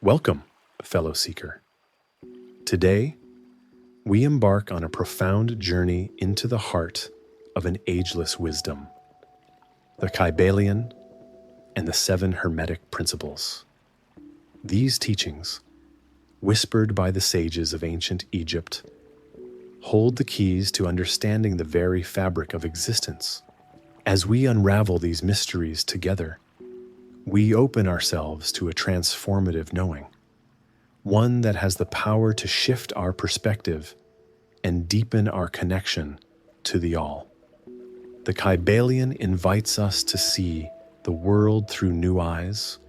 Welcome, fellow seeker. Today, we embark on a profound journey into the heart of an ageless wisdom, the Kybalion and the Seven Hermetic Principles. These teachings, whispered by the sages of ancient Egypt, hold the keys to understanding the very fabric of existence. As we unravel these mysteries together, we open ourselves to a transformative knowing, one that has the power to shift our perspective and deepen our connection to the All. The Kybalion invites us to see the world through new eyes,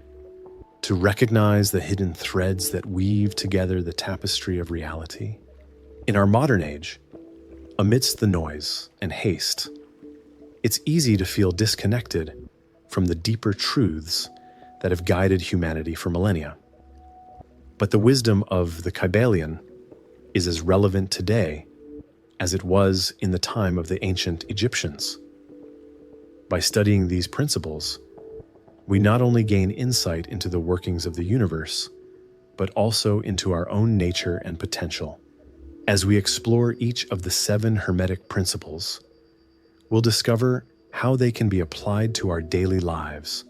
to recognize the hidden threads that weave together the tapestry of reality. In our modern age, amidst the noise and haste, it's easy to feel disconnected from the deeper truths that have guided humanity for millennia. But the wisdom of the Kybalion is as relevant today as it was in the time of the ancient Egyptians. By studying these principles, we not only gain insight into the workings of the universe, but also into our own nature and potential. As we explore each of the seven Hermetic Principles, we'll discover how they can be applied to our daily lives,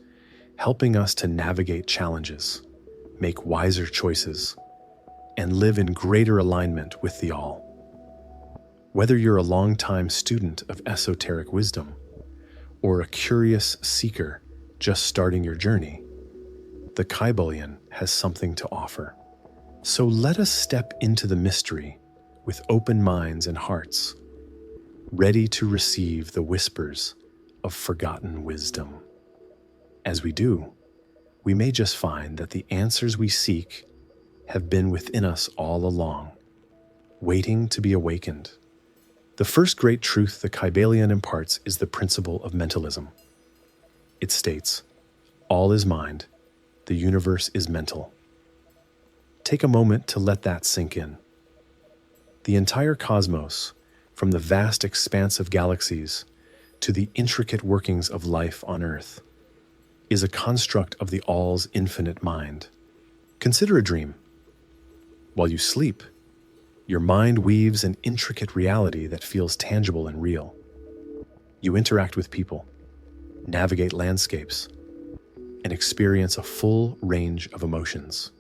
helping us to navigate challenges, make wiser choices, and live in greater alignment with the All. Whether you're a longtime student of esoteric wisdom or a curious seeker just starting your journey, the Kybalion has something to offer. So let us step into the mystery with open minds and hearts, ready to receive the whispers of forgotten wisdom. As we do, we may just find that the answers we seek have been within us all along, waiting to be awakened. The first great truth the Kybalion imparts is the principle of mentalism. It states, "All is mind, the universe is mental." Take a moment to let that sink in. The entire cosmos, from the vast expanse of galaxies to the intricate workings of life on Earth, is a construct of the All's infinite mind. Consider a dream. While you sleep, your mind weaves an intricate reality that feels tangible and real. You interact with people, navigate landscapes, and experience a full range of emotions.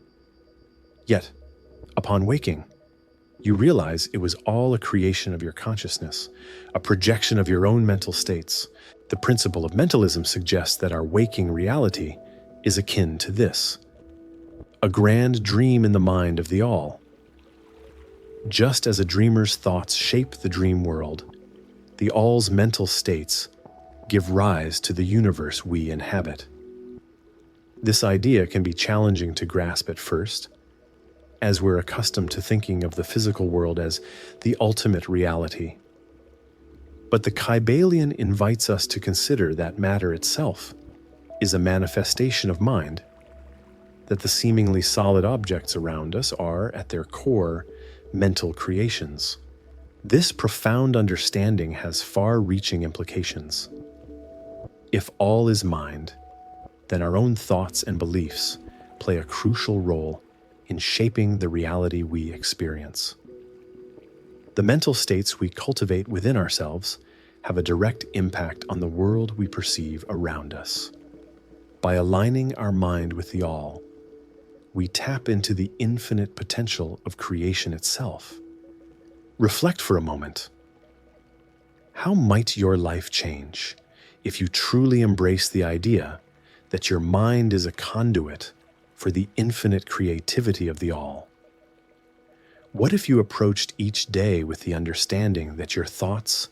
Yet, upon waking, you realize it was all a creation of your consciousness, a projection of your own mental states. The principle of mentalism suggests that our waking reality is akin to this, a grand dream in the mind of the All. Just as a dreamer's thoughts shape the dream world, the All's mental states give rise to the universe we inhabit. This idea can be challenging to grasp at first, as we're accustomed to thinking of the physical world as the ultimate reality. But the Kybalion invites us to consider that matter itself is a manifestation of mind, that the seemingly solid objects around us are, at their core, mental creations. This profound understanding has far-reaching implications. If all is mind, then our own thoughts and beliefs play a crucial role in shaping the reality we experience. The mental states we cultivate within ourselves have a direct impact on the world we perceive around us. By aligning our mind with the All, we tap into the infinite potential of creation itself. Reflect for a moment. How might your life change if you truly embrace the idea that your mind is a conduit for the infinite creativity of the All? What if you approached each day with the understanding that your thoughts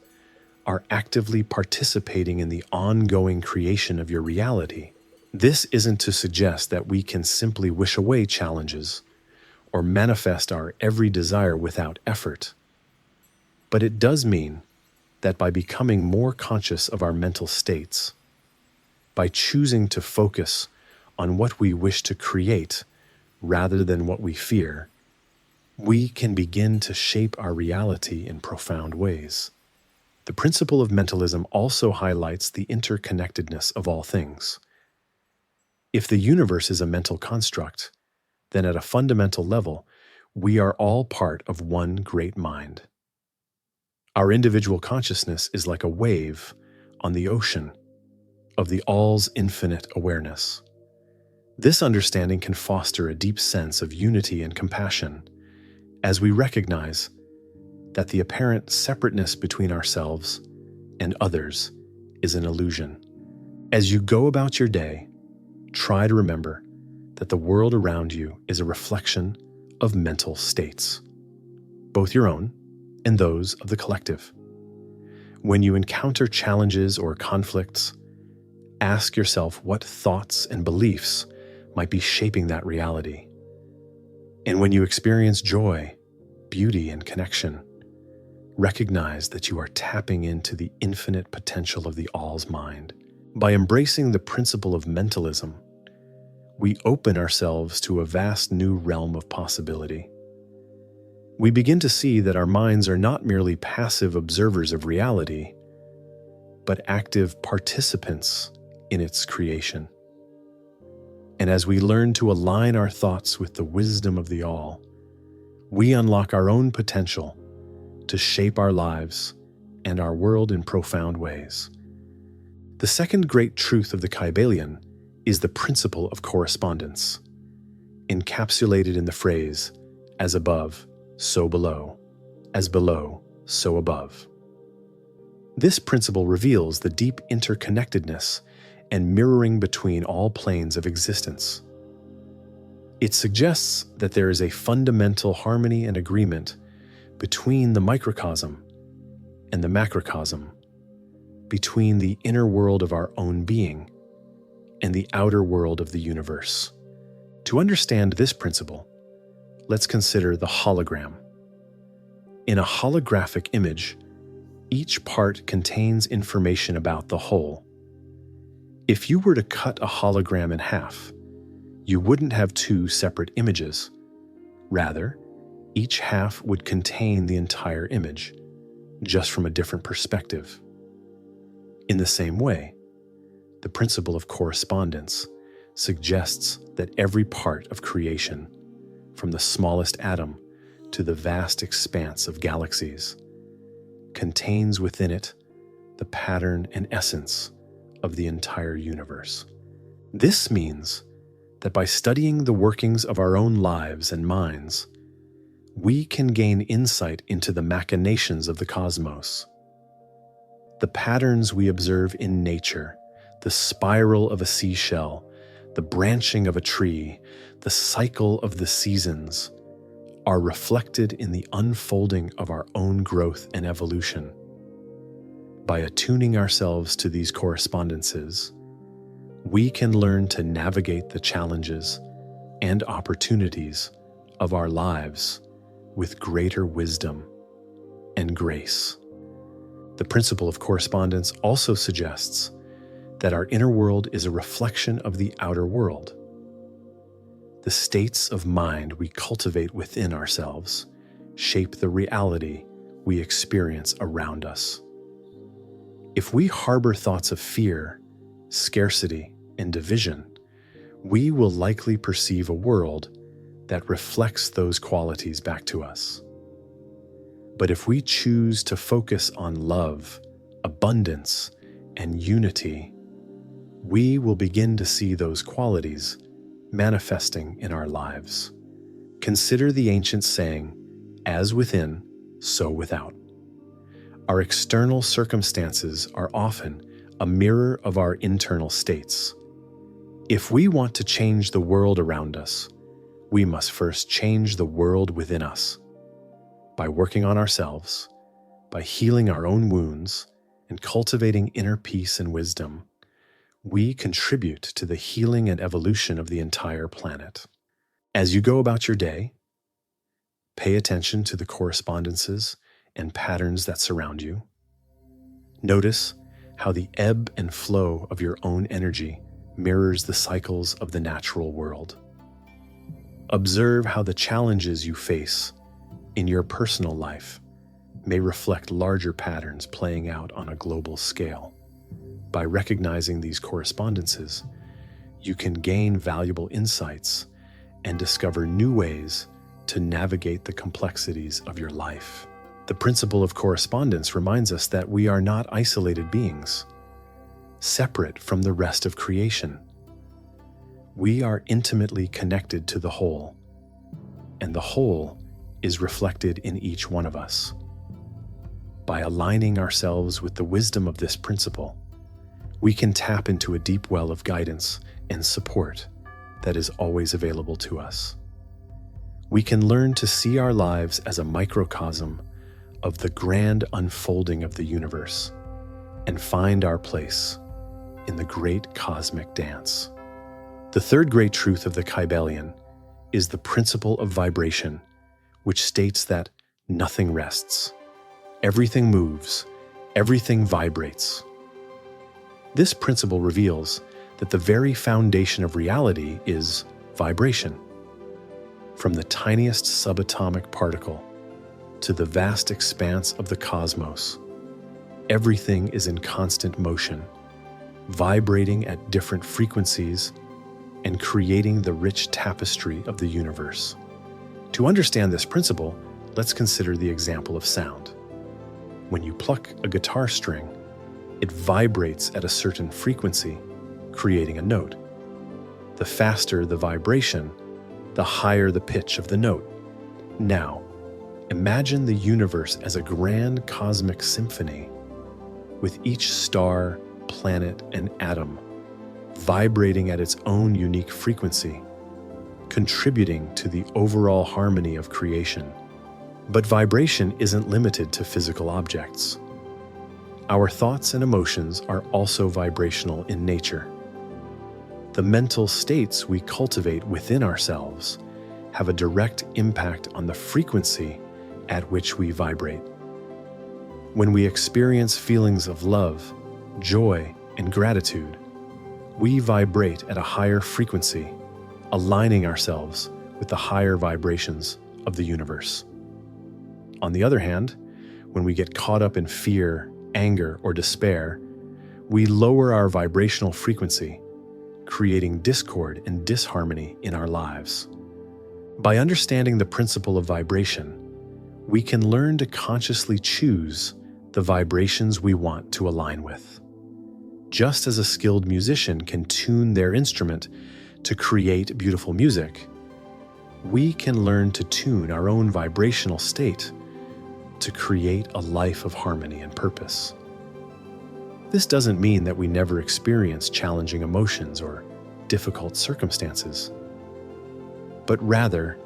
are actively participating in the ongoing creation of your reality? This isn't to suggest that we can simply wish away challenges or manifest our every desire without effort. But it does mean that by becoming more conscious of our mental states, by choosing to focus on what we wish to create rather than what we fear, we can begin to shape our reality in profound ways. The principle of mentalism also highlights the interconnectedness of all things. If the universe is a mental construct, then at a fundamental level, we are all part of one great mind. Our individual consciousness is like a wave on the ocean of the all's infinite awareness. This understanding can foster a deep sense of unity and compassion as we recognize that the apparent separateness between ourselves and others is an illusion. As you go about your day, try to remember that the world around you is a reflection of mental states, both your own and those of the collective. When you encounter challenges or conflicts, ask yourself what thoughts and beliefs might be shaping that reality. And when you experience joy, beauty, and connection, recognize that you are tapping into the infinite potential of the All's mind. By embracing the principle of mentalism, we open ourselves to a vast new realm of possibility. We begin to see that our minds are not merely passive observers of reality, but active participants in its creation. And as we learn to align our thoughts with the wisdom of the All, we unlock our own potential to shape our lives and our world in profound ways. The second great truth of the Kybalion is the principle of correspondence, encapsulated in the phrase, as above, so below, as below, so above. This principle reveals the deep interconnectedness and mirroring between all planes of existence. It suggests that there is a fundamental harmony and agreement between the microcosm and the macrocosm, between the inner world of our own being and the outer world of the universe. To understand this principle, let's consider the hologram. In a holographic image, each part contains information about the whole. If you were to cut a hologram in half, you wouldn't have two separate images. Rather, each half would contain the entire image, just from a different perspective. In the same way, the principle of correspondence suggests that every part of creation, from the smallest atom to the vast expanse of galaxies, contains within it the pattern and essence of the entire universe. This means that by studying the workings of our own lives and minds, we can gain insight into the machinations of the cosmos. The patterns we observe in nature, the spiral of a seashell, the branching of a tree, the cycle of the seasons, are reflected in the unfolding of our own growth and evolution. By attuning ourselves to these correspondences, we can learn to navigate the challenges and opportunities of our lives with greater wisdom and grace. The principle of correspondence also suggests that our inner world is a reflection of the outer world. The states of mind we cultivate within ourselves shape the reality we experience around us. If we harbor thoughts of fear, scarcity, and division, we will likely perceive a world that reflects those qualities back to us. But if we choose to focus on love, abundance, and unity, we will begin to see those qualities manifesting in our lives. Consider the ancient saying, as within, so without. Our external circumstances are often a mirror of our internal states. If we want to change the world around us, we must first change the world within us. By working on ourselves, by healing our own wounds, and cultivating inner peace and wisdom, we contribute to the healing and evolution of the entire planet. As you go about your day, pay attention to the correspondences and patterns that surround you. Notice how the ebb and flow of your own energy mirrors the cycles of the natural world. Observe how the challenges you face in your personal life may reflect larger patterns playing out on a global scale. By recognizing these correspondences, you can gain valuable insights and discover new ways to navigate the complexities of your life. The principle of correspondence reminds us that we are not isolated beings, separate from the rest of creation. We are intimately connected to the whole, and the whole is reflected in each one of us. By aligning ourselves with the wisdom of this principle, we can tap into a deep well of guidance and support that is always available to us. We can learn to see our lives as a microcosm of the grand unfolding of the universe and find our place in the great cosmic dance. The third great truth of the Kybalion is the principle of vibration, which states that nothing rests. Everything moves, everything vibrates. This principle reveals that the very foundation of reality is vibration. From the tiniest subatomic particle to the vast expanse of the cosmos, everything is in constant motion, vibrating at different frequencies and creating the rich tapestry of the universe. To understand this principle, let's consider the example of sound. When you pluck a guitar string, it vibrates at a certain frequency, creating a note. The faster the vibration, the higher the pitch of the note. Now, imagine the universe as a grand cosmic symphony, with each star, planet, and atom vibrating at its own unique frequency, contributing to the overall harmony of creation. But vibration isn't limited to physical objects. Our thoughts and emotions are also vibrational in nature. The mental states we cultivate within ourselves have a direct impact on the frequency at which we vibrate. When we experience feelings of love, joy, and gratitude, we vibrate at a higher frequency, aligning ourselves with the higher vibrations of the universe. On the other hand, when we get caught up in fear, anger, or despair, we lower our vibrational frequency, creating discord and disharmony in our lives. By understanding the principle of vibration, we can learn to consciously choose the vibrations we want to align with. Just as a skilled musician can tune their instrument to create beautiful music, we can learn to tune our own vibrational state to create a life of harmony and purpose. This doesn't mean that we never experience challenging emotions or difficult circumstances, but rather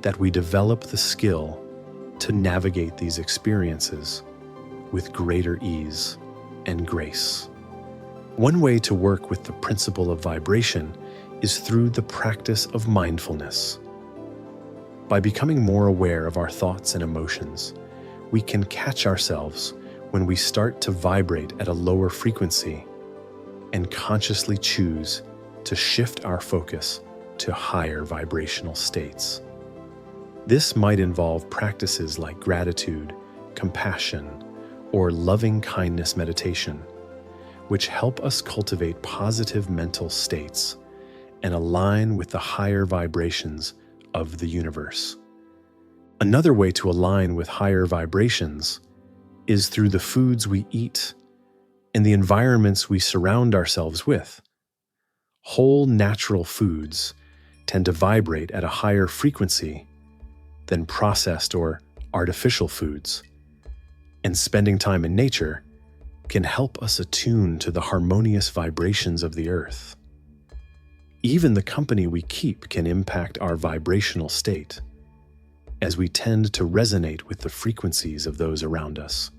that we develop the skill to navigate these experiences with greater ease and grace. One way to work with the principle of vibration is through the practice of mindfulness. By becoming more aware of our thoughts and emotions, we can catch ourselves when we start to vibrate at a lower frequency and consciously choose to shift our focus to higher vibrational states. This might involve practices like gratitude, compassion, or loving kindness meditation, which help us cultivate positive mental states and align with the higher vibrations of the universe. Another way to align with higher vibrations is through the foods we eat and the environments we surround ourselves with. Whole natural foods tend to vibrate at a higher frequency than processed or artificial foods, and spending time in nature can help us attune to the harmonious vibrations of the earth. Even the company we keep can impact our vibrational state, as we tend to resonate with the frequencies of those around us.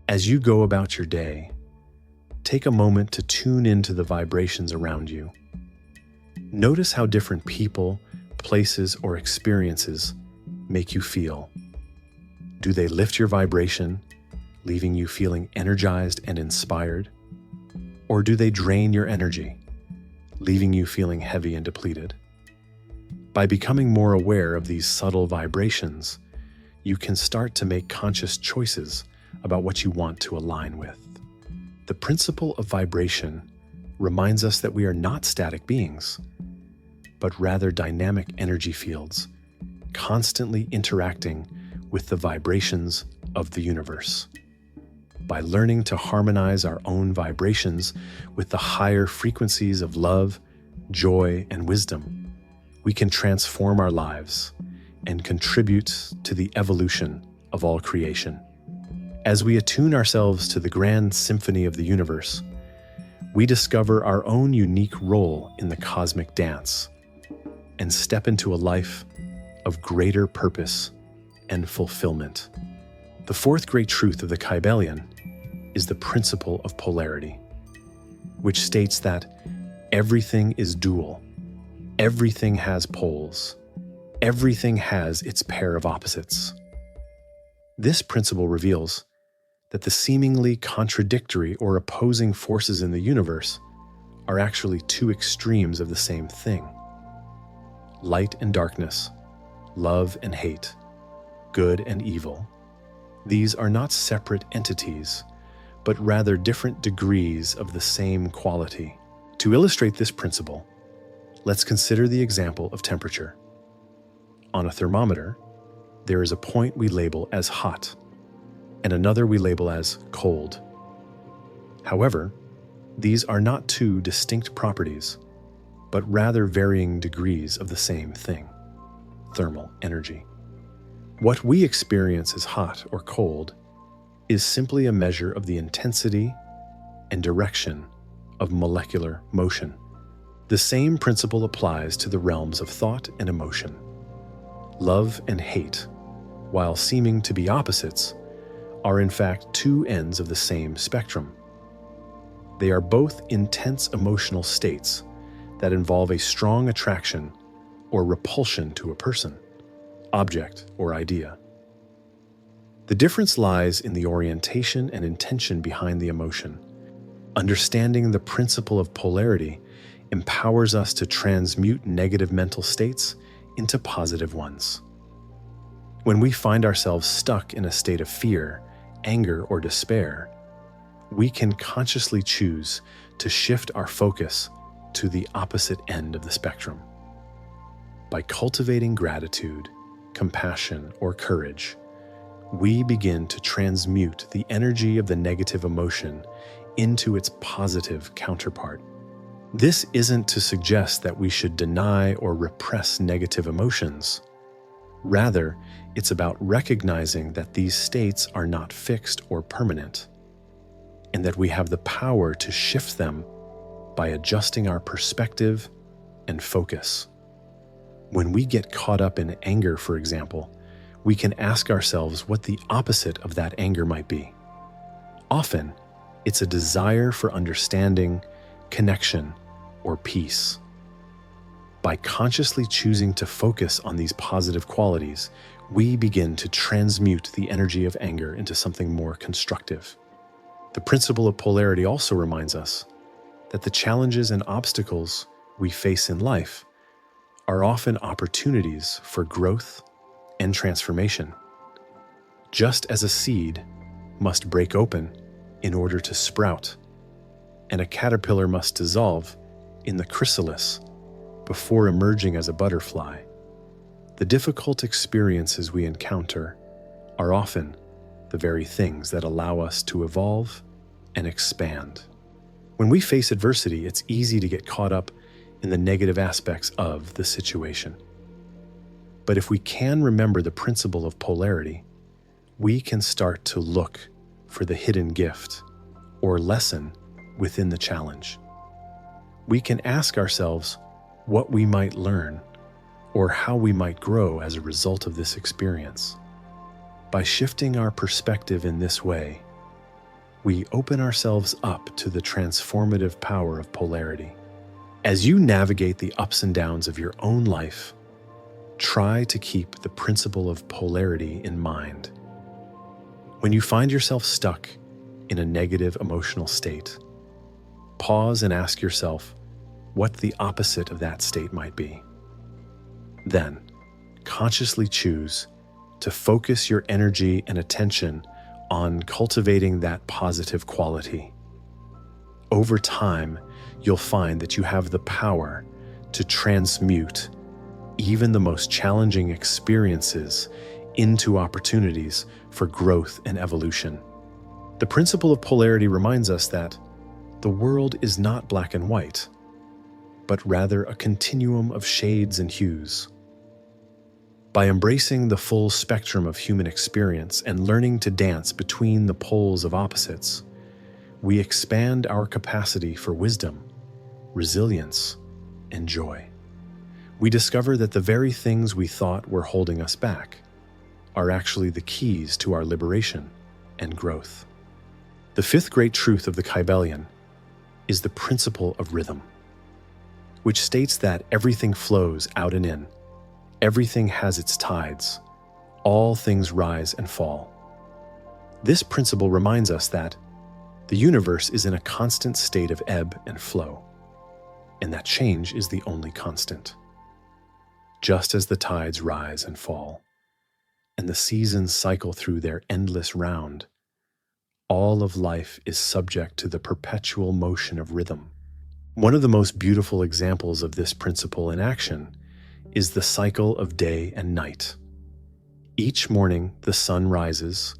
As you go about your day, take a moment to tune into the vibrations around you. Notice how different people, places, or experiences make you feel. Do they lift your vibration, leaving you feeling energized and inspired? Or do they drain your energy, leaving you feeling heavy and depleted? By becoming more aware of these subtle vibrations, you can start to make conscious choices about what you want to align with. The principle of vibration reminds us that we are not static beings. but rather dynamic energy fields, constantly interacting with the vibrations of the universe. By learning to harmonize our own vibrations with the higher frequencies of love, joy, and wisdom, we can transform our lives and contribute to the evolution of all creation. As we attune ourselves to the grand symphony of the universe, we discover our own unique role in the cosmic dance and step into a life of greater purpose and fulfillment. The fourth great truth of the Kybalion is the principle of polarity, which states that everything is dual, everything has poles, everything has its pair of opposites. This principle reveals that the seemingly contradictory or opposing forces in the universe are actually two extremes of the same thing. Light and darkness, love and hate, good and evil. These are not separate entities, but rather different degrees of the same quality. To illustrate this principle, let's consider the example of temperature. On a thermometer, there is a point we label as hot, and another we label as cold. However, these are not two distinct properties, but rather varying degrees of the same thing, thermal energy. What we experience as hot or cold is simply a measure of the intensity and direction of molecular motion. The same principle applies to the realms of thought and emotion. Love and hate, while seeming to be opposites, are in fact two ends of the same spectrum. They are both intense emotional states that involve a strong attraction or repulsion to a person, object, or idea. The difference lies in the orientation and intention behind the emotion. Understanding the principle of polarity empowers us to transmute negative mental states into positive ones. When we find ourselves stuck in a state of fear, anger, or despair, we can consciously choose to shift our focus to the opposite end of the spectrum. By cultivating gratitude, compassion, or courage, we begin to transmute the energy of the negative emotion into its positive counterpart. This isn't to suggest that we should deny or repress negative emotions. Rather, it's about recognizing that these states are not fixed or permanent, and that we have the power to shift them by adjusting our perspective and focus. When we get caught up in anger, for example, we can ask ourselves what the opposite of that anger might be. Often, it's a desire for understanding, connection, or peace. By consciously choosing to focus on these positive qualities, we begin to transmute the energy of anger into something more constructive. The principle of polarity also reminds us that the challenges and obstacles we face in life are often opportunities for growth and transformation. Just as a seed must break open in order to sprout, and a caterpillar must dissolve in the chrysalis before emerging as a butterfly, the difficult experiences we encounter are often the very things that allow us to evolve and expand. When we face adversity, it's easy to get caught up in the negative aspects of the situation. But if we can remember the principle of polarity, we can start to look for the hidden gift or lesson within the challenge. We can ask ourselves what we might learn or how we might grow as a result of this experience. By shifting our perspective in this way, we open ourselves up to the transformative power of polarity. As you navigate the ups and downs of your own life, try to keep the principle of polarity in mind. When you find yourself stuck in a negative emotional state, pause and ask yourself what the opposite of that state might be. Then, consciously choose to focus your energy and attention on cultivating that positive quality. Over time, you'll find that you have the power to transmute even the most challenging experiences into opportunities for growth and evolution. The principle of polarity reminds us that the world is not black and white, but rather a continuum of shades and hues. By embracing the full spectrum of human experience and learning to dance between the poles of opposites, we expand our capacity for wisdom, resilience, and joy. We discover that the very things we thought were holding us back are actually the keys to our liberation and growth. The fifth great truth of the Kybalion is the principle of rhythm, which states that everything flows out and in, everything has its tides, all things rise and fall. This principle reminds us that the universe is in a constant state of ebb and flow, and that change is the only constant. Just as the tides rise and fall, and the seasons cycle through their endless round, all of life is subject to the perpetual motion of rhythm. One of the most beautiful examples of this principle in action is the cycle of day and night. Each morning, the sun rises,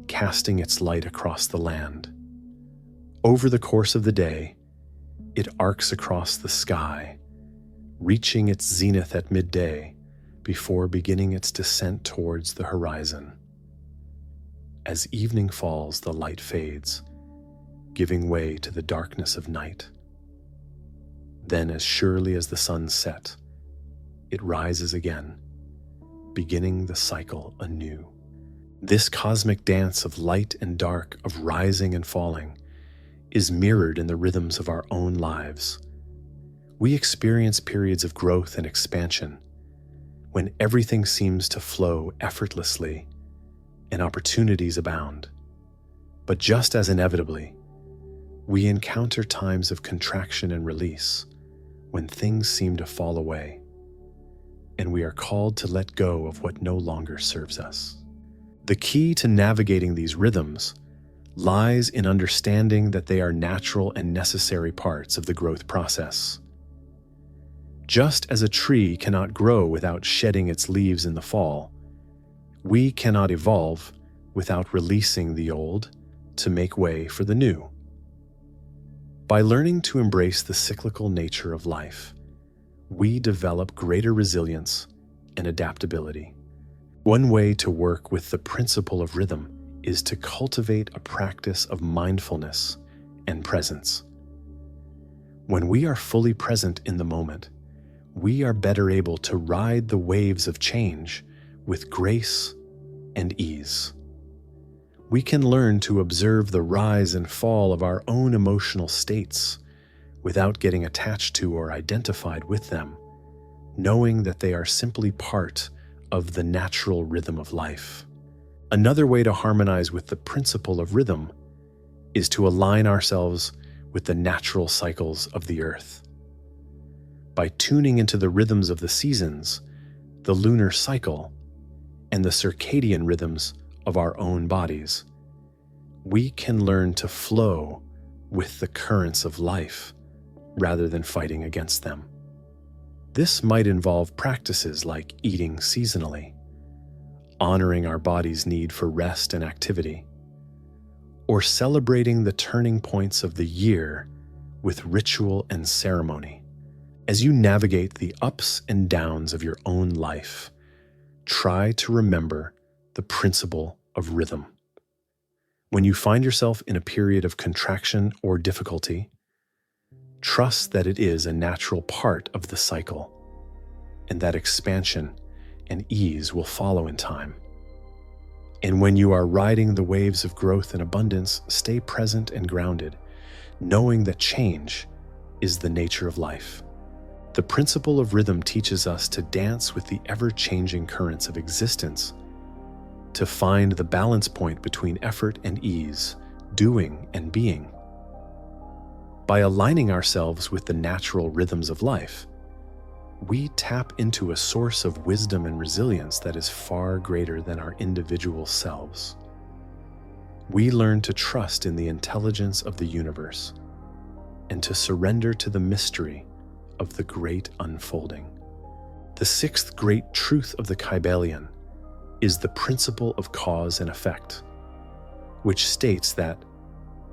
casting its light across the land. Over the course of the day, it arcs across the sky, reaching its zenith at midday before beginning its descent towards the horizon. As evening falls, the light fades, giving way to the darkness of night. Then, as surely as the sun set, it rises again, beginning the cycle anew. This cosmic dance of light and dark, of rising and falling, is mirrored in the rhythms of our own lives. We experience periods of growth and expansion when everything seems to flow effortlessly and opportunities abound. But just as inevitably, we encounter times of contraction and release when things seem to fall away, and we are called to let go of what no longer serves us. The key to navigating these rhythms lies in understanding that they are natural and necessary parts of the growth process. Just as a tree cannot grow without shedding its leaves in the fall, we cannot evolve without releasing the old to make way for the new. By learning to embrace the cyclical nature of life, we develop greater resilience and adaptability. One way to work with the principle of rhythm is to cultivate a practice of mindfulness and presence. When we are fully present in the moment, we are better able to ride the waves of change with grace and ease. We can learn to observe the rise and fall of our own emotional states without getting attached to or identified with them, knowing that they are simply part of the natural rhythm of life. Another way to harmonize with the principle of rhythm is to align ourselves with the natural cycles of the earth. By tuning into the rhythms of the seasons, the lunar cycle, and the circadian rhythms of our own bodies, we can learn to flow with the currents of life rather than fighting against them. This might involve practices like eating seasonally, honoring our body's need for rest and activity, or celebrating the turning points of the year with ritual and ceremony. As you navigate the ups and downs of your own life, try to remember the principle of rhythm. When you find yourself in a period of contraction or difficulty, trust that it is a natural part of the cycle, and that expansion and ease will follow in time. And when you are riding the waves of growth and abundance, stay present and grounded, knowing that change is the nature of life. The principle of rhythm teaches us to dance with the ever-changing currents of existence, to find the balance point between effort and ease, doing and being. By aligning ourselves with the natural rhythms of life, we tap into a source of wisdom and resilience that is far greater than our individual selves. We learn to trust in the intelligence of the universe and to surrender to the mystery of the great unfolding. The sixth great truth of the Kybalion is the principle of cause and effect, which states that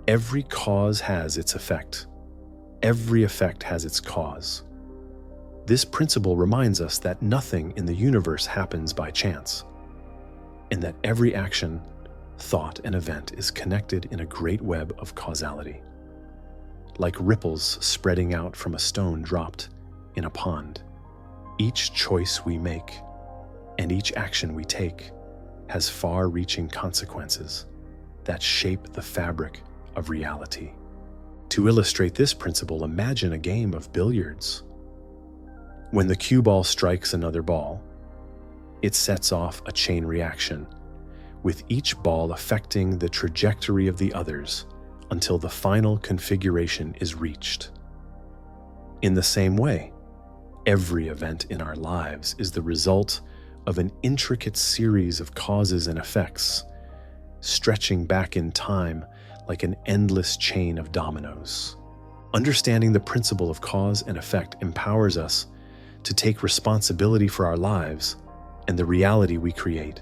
every cause has its effect, every effect has its cause. This principle reminds us that nothing in the universe happens by chance, and that every action, thought, and event is connected in a great web of causality. Like ripples spreading out from a stone dropped in a pond, each choice we make and each action we take has far-reaching consequences that shape the fabric of reality. To illustrate this principle, imagine a game of billiards. When the cue ball strikes another ball, it sets off a chain reaction, with each ball affecting the trajectory of the others until the final configuration is reached. In the same way, every event in our lives is the result of an intricate series of causes and effects, stretching back in time like an endless chain of dominoes. Understanding the principle of cause and effect empowers us to take responsibility for our lives and the reality we create.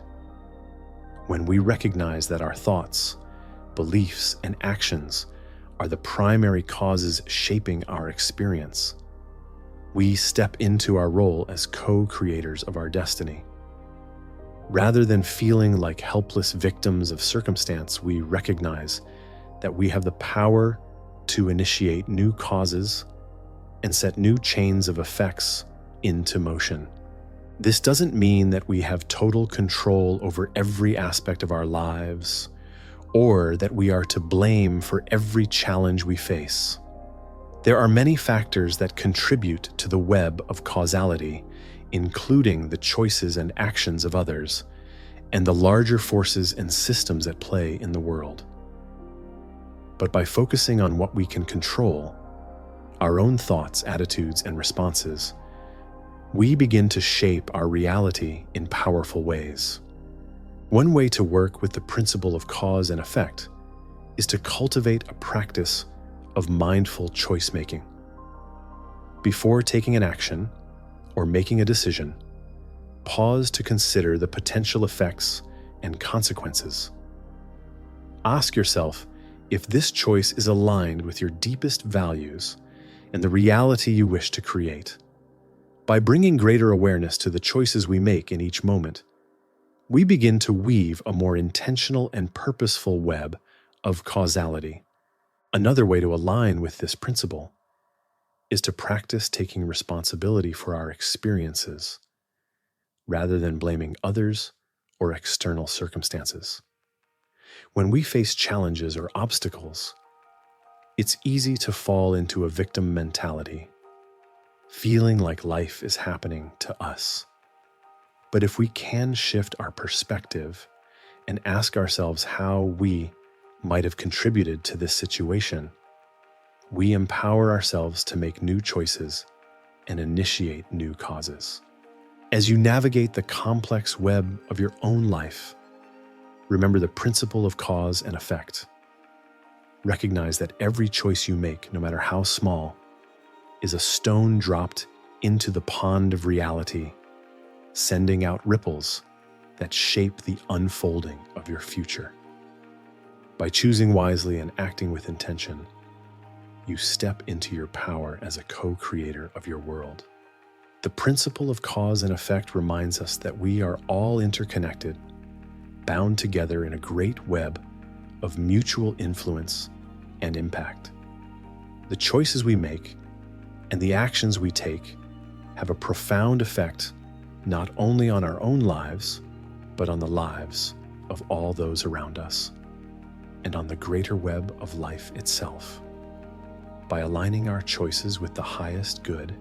When we recognize that our thoughts, beliefs, and actions are the primary causes shaping our experience, we step into our role as co-creators of our destiny. Rather than feeling like helpless victims of circumstance, we recognize that we have the power to initiate new causes and set new chains of effects into motion. This doesn't mean that we have total control over every aspect of our lives, or that we are to blame for every challenge we face. There are many factors that contribute to the web of causality, including the choices and actions of others, and the larger forces and systems at play in the world. But by focusing on what we can control, our own thoughts, attitudes, and responses, we begin to shape our reality in powerful ways. One way to work with the principle of cause and effect is to cultivate a practice of mindful choice-making. Before taking an action or making a decision, pause to consider the potential effects and consequences. Ask yourself if this choice is aligned with your deepest values and the reality you wish to create. By bringing greater awareness to the choices we make in each moment, we begin to weave a more intentional and purposeful web of causality. Another way to align with this principle is to practice taking responsibility for our experiences, rather than blaming others or external circumstances. When we face challenges or obstacles, it's easy to fall into a victim mentality, feeling like life is happening to us. But if we can shift our perspective and ask ourselves how we might have contributed to this situation, we empower ourselves to make new choices and initiate new causes. As you navigate the complex web of your own life, remember the principle of cause and effect. Recognize that every choice you make, no matter how small, is a stone dropped into the pond of reality, sending out ripples that shape the unfolding of your future. By choosing wisely and acting with intention, you step into your power as a co-creator of your world. The principle of cause and effect reminds us that we are all interconnected, bound together in a great web of mutual influence and impact. The choices we make and the actions we take have a profound effect not only on our own lives, but on the lives of all those around us, and on the greater web of life itself. By aligning our choices with the highest good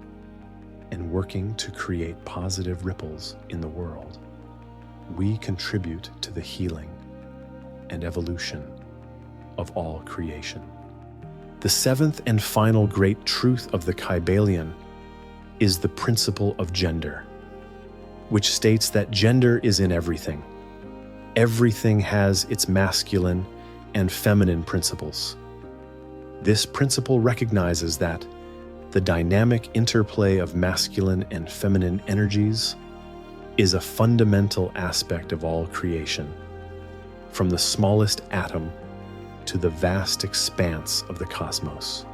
and working to create positive ripples in the world, we contribute to the healing and evolution of all creation. The seventh and final great truth of the Kybalion is the principle of gender, which states that gender is in everything. Everything has its masculine and feminine principles. This principle recognizes that The dynamic interplay of masculine and feminine energies is a fundamental aspect of all creation, from the smallest atom to the vast expanse of the cosmos.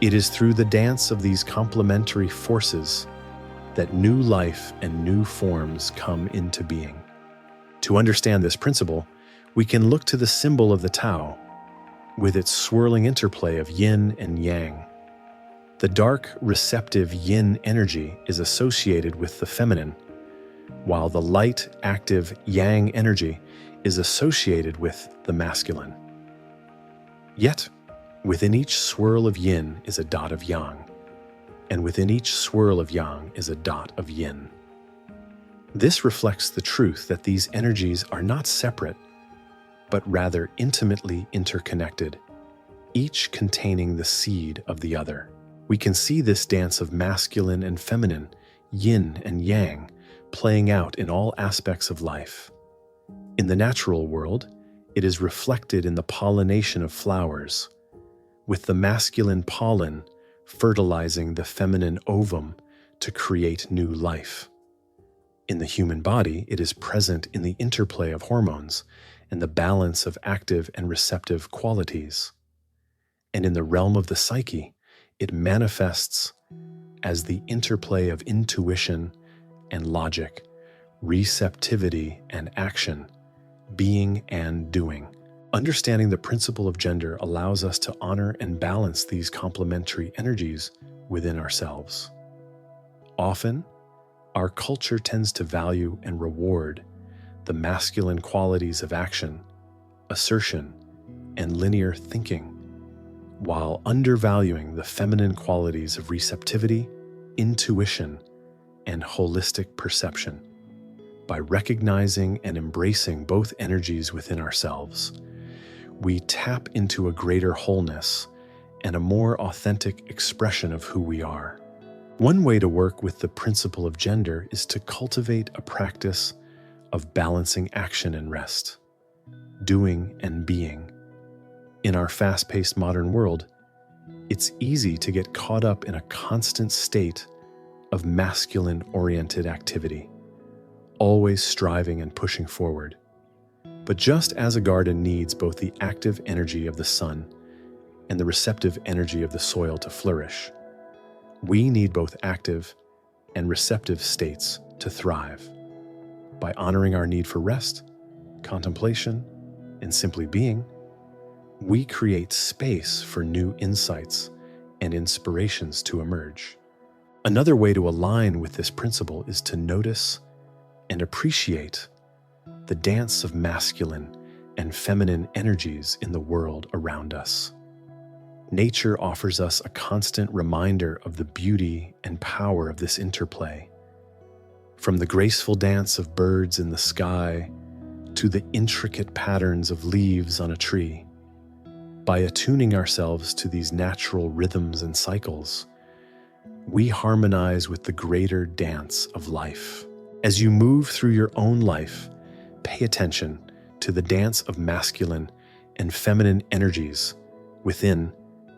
It is through the dance of these complementary forces that new life and new forms come into being. To understand this principle, we can look to the symbol of the Tao, with its swirling interplay of yin and yang. The dark, receptive yin energy is associated with the feminine, while the light, active yang energy is associated with the masculine. Yet, within each swirl of yin is a dot of yang, and within each swirl of yang is a dot of yin. This reflects the truth that these energies are not separate, but rather intimately interconnected, each containing the seed of the other. We can see this dance of masculine and feminine, yin and yang, playing out in all aspects of life. In the natural world, it is reflected in the pollination of flowers, with the masculine pollen fertilizing the feminine ovum to create new life. In the human body, it is present in the interplay of hormones and the balance of active and receptive qualities. And in the realm of the psyche, it manifests as the interplay of intuition and logic, receptivity and action, being and doing. Understanding the principle of gender allows us to honor and balance these complementary energies within ourselves. Often, our culture tends to value and reward the masculine qualities of action, assertion, and linear thinking, while undervaluing the feminine qualities of receptivity, intuition, and holistic perception. By recognizing and embracing both energies within ourselves, we tap into a greater wholeness and a more authentic expression of who we are. One way to work with the principle of gender is to cultivate a practice of balancing action and rest, doing and being. In our fast-paced modern world, it's easy to get caught up in a constant state of masculine-oriented activity, always striving and pushing forward. But just as a garden needs both the active energy of the sun and the receptive energy of the soil to flourish, we need both active and receptive states to thrive. By honoring our need for rest, contemplation, and simply being, we create space for new insights and inspirations to emerge. Another way to align with this principle is to notice and appreciate the dance of masculine and feminine energies in the world around us. Nature offers us a constant reminder of the beauty and power of this interplay. From the graceful dance of birds in the sky to the intricate patterns of leaves on a tree, by attuning ourselves to these natural rhythms and cycles, we harmonize with the greater dance of life. As you move through your own life, pay attention to the dance of masculine and feminine energies within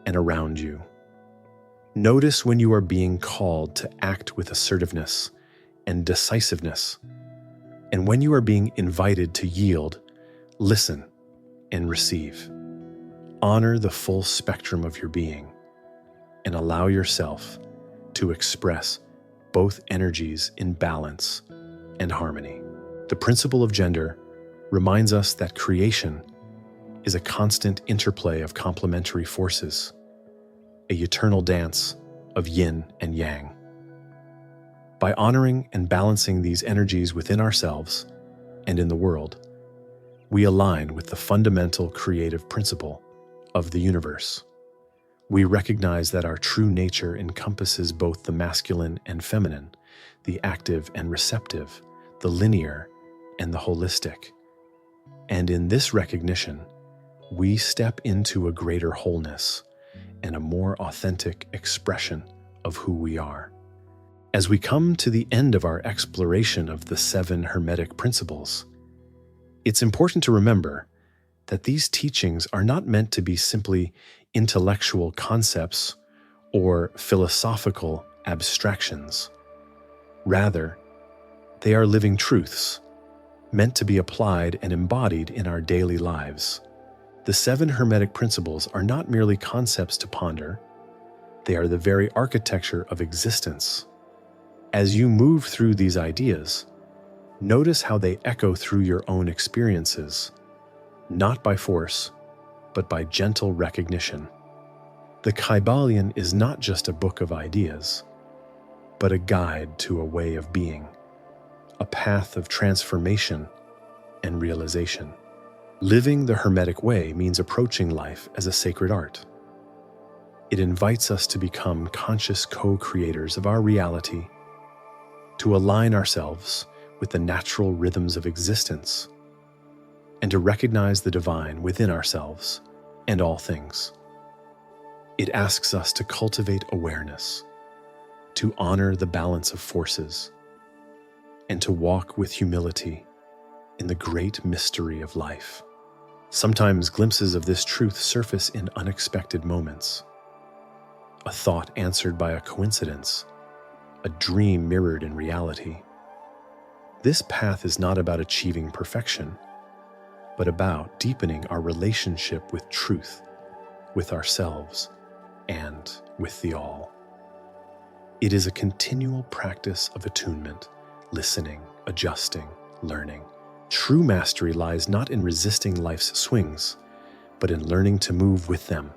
and around you. Notice when you are being called to act with assertiveness and decisiveness, and when you are being invited to yield, listen, and receive. Honor the full spectrum of your being and allow yourself to express both energies in balance and harmony. The principle of gender reminds us that creation is a constant interplay of complementary forces, a eternal dance of yin and yang. By honoring and balancing these energies within ourselves and in the world, we align with the fundamental creative principle of the universe. We recognize that our true nature encompasses both the masculine and feminine, the active and receptive, the linear and the holistic. And in this recognition, we step into a greater wholeness and a more authentic expression of who we are. As we come to the end of our exploration of the Seven Hermetic Principles, it's important to remember that these teachings are not meant to be simply intellectual concepts or philosophical abstractions. Rather, they are living truths, meant to be applied and embodied in our daily lives. The Seven Hermetic Principles are not merely concepts to ponder, they are the very architecture of existence. As you move through these ideas, notice how they echo through your own experiences, not by force, but by gentle recognition. The Kybalion is not just a book of ideas, but a guide to a way of being, a path of transformation and realization. Living the Hermetic way means approaching life as a sacred art. It invites us to become conscious co-creators of our reality, to align ourselves with the natural rhythms of existence, and to recognize the divine within ourselves and all things. It asks us to cultivate awareness, to honor the balance of forces, and to walk with humility in the great mystery of life. Sometimes glimpses of this truth surface in unexpected moments. A thought answered by a coincidence, a dream mirrored in reality. This path is not about achieving perfection, but about deepening our relationship with truth, with ourselves, and with the all. It is a continual practice of attunement, listening, adjusting, learning. True mastery lies not in resisting life's swings, but in learning to move with them,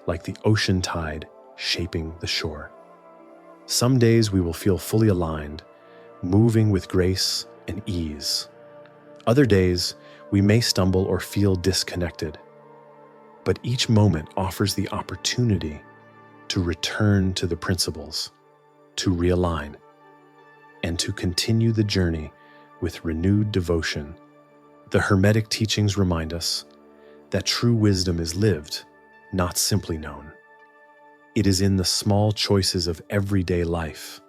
like the ocean tide shaping the shore. Some days we will feel fully aligned, moving with grace and ease. Other days we may stumble or feel disconnected, but each moment offers the opportunity to return to the principles, to realign, and to continue the journey with renewed devotion. The Hermetic teachings remind us that true wisdom is lived, not simply known. It is in the small choices of everyday life,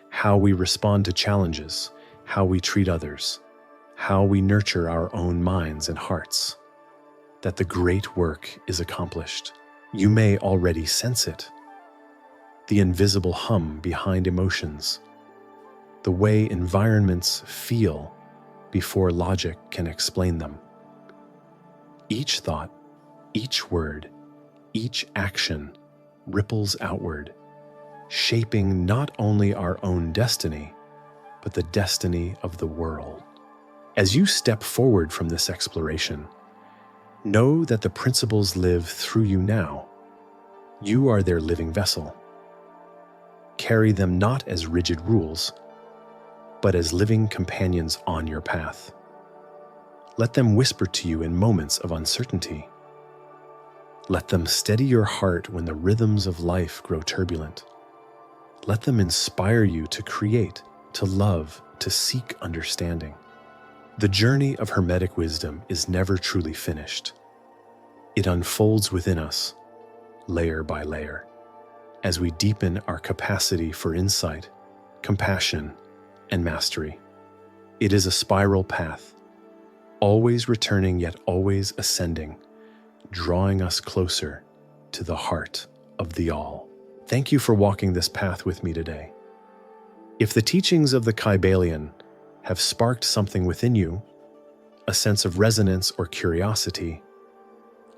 how we respond to challenges, how we treat others, how we nurture our own minds and hearts, that the great work is accomplished. You may already sense it. The invisible hum behind emotions, the way environments feel before logic can explain them. Each thought, each word, each action ripples outward, shaping not only our own destiny, but the destiny of the world. As you step forward from this exploration, know that the principles live through you now. You are their living vessel. Carry them not as rigid rules, but as living companions on your path. Let them whisper to you in moments of uncertainty. Let them steady your heart when the rhythms of life grow turbulent. Let them inspire you to create, to love, to seek understanding. The journey of Hermetic wisdom is never truly finished. It unfolds within us, layer by layer, as we deepen our capacity for insight, compassion, and mastery. It is a spiral path, always returning yet always ascending, drawing us closer to the heart of the all. Thank you for walking this path with me today. If the teachings of the Kybalion have sparked something within you, a sense of resonance or curiosity,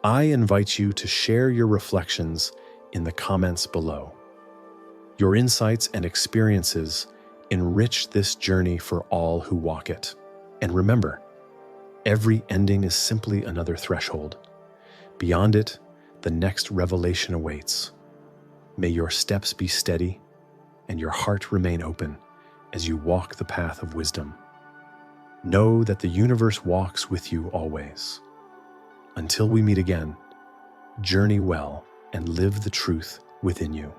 I invite you to share your reflections in the comments below. Your insights and experiences enrich this journey for all who walk it. And remember, every ending is simply another threshold. Beyond it, the next revelation awaits. May your steps be steady and your heart remain open as you walk the path of wisdom. Know that the universe walks with you always. Until we meet again, journey well and live the truth within you.